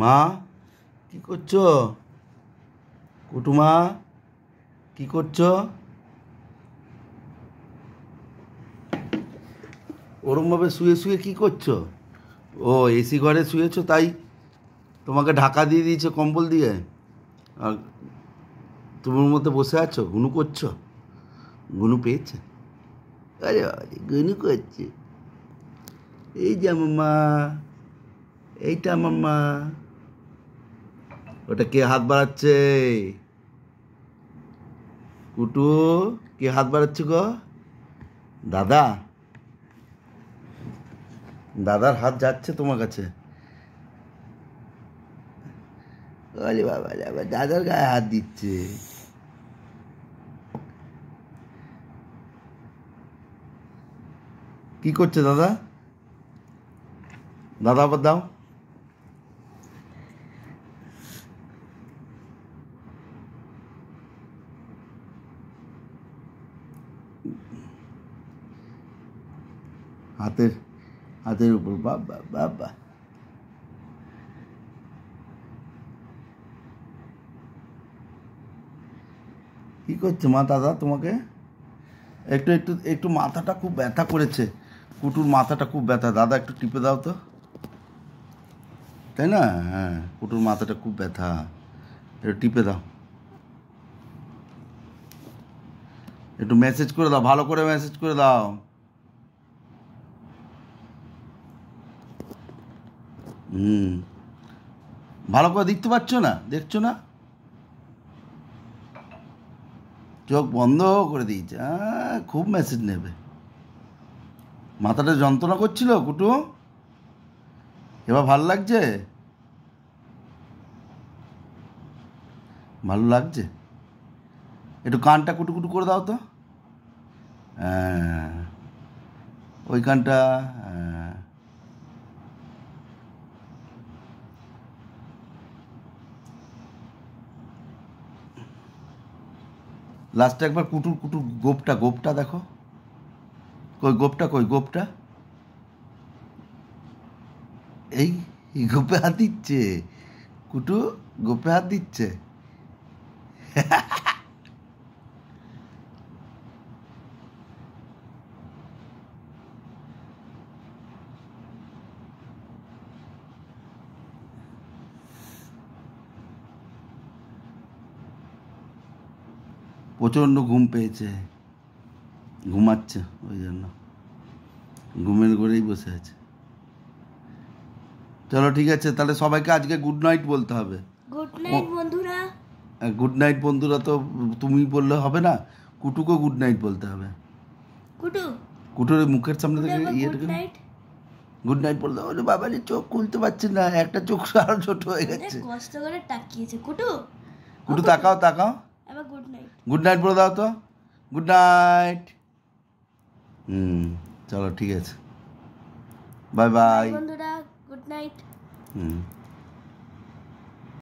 মা কি করছো? কুটুমা কি করছো? ওরমভাবে শুয়ে শুয়ে কি করছো? ও এসি ঘরে শুয়েছো তাই তোমাকে ঢাকা দিয়ে দিয়েছে কম্বল দিয়ে, আর তুমি ওর মধ্যে বসে আছো গুনু করছো? গুনু পেয়েছে? আরে বাবা রে, গুনু করছে। এই যে আমার মা, এইটা আমার মা। ওটা কে হাত বাড়াচ্ছে? কুটু, কে হাত বাড়াচ্ছে গো? দাদা? দাদার হাত যাচ্ছে তোমার কাছে? আরে বাবা রে, আবার দাদার গায়ে হাত দিচ্ছে। কি করছে দাদা? দাদা আবার দাও। হাতের হাতের উপর বাবা বাবা। কি করছে মা দাদা তোমাকে? একটু একটু একটু মাথাটা খুব ব্যথা করেছে, কুটুর মাথাটা খুব ব্যথা। দাদা একটু টিপে দাও তো, তাই না? হ্যাঁ, কুটুর মাথাটা খুব ব্যথা, একটু টিপে দাও। একটু মেসেজ করে দাও, ভালো করে মেসেজ করে দাও। হুম, ভালো করে দেখতে পাচ্ছ না? দেখছো না? চোখ বন্ধ করে দিয়েছে। খুব মেসেজ নেবে। মাথাটা যন্ত্রণা করছিল কুটু, এবার ভালো লাগছে? ভালো লাগছে? একটু কানটা কুটুকুটু করে দাও তো। হ্যাঁ, ওই কানটা। হ্যাঁ, লাস্টে একবার কুটুর কুটুর গোপটা গোপটা দেখো। কই গোপটা, কই গোপটা? এই এই গোপে হাত দিচ্ছে কুটু, গোপে হাত দিচ্ছে। প্রচণ্ড ঘুম পেয়েছে, ঘুমাচ্ছে ওই জন্য, ঘুমের ঘরেই বসে আছে। চলো ঠিক আছে, তাহলে সবাইকে আজকে গুড নাইট বলতে হবে। গুড নাইট বন্ধুরা। গুড নাইট বন্ধুরা তো তুমি বললে হবে না, কুটুকে গুড নাইট বলতে হবে। কুটু, কুটুর মুখের সামনে থেকে গুড ইয়েটাকে নাইট। গুড নাইট বলতে হবে। বাবা রে, চোখ খুলতে পারছি না, একটা চোখ আরো ছোট হয়ে গেছে। কষ্ট করে তাকিয়েছে কুটু। কুটু তাকাও তাকাও, এবার গুড নাইট। গুড নাইট বলে দাও তো। Good night. চলো ঠিক আছে, বাই বাই বন্ধুরা, গুড নাইট।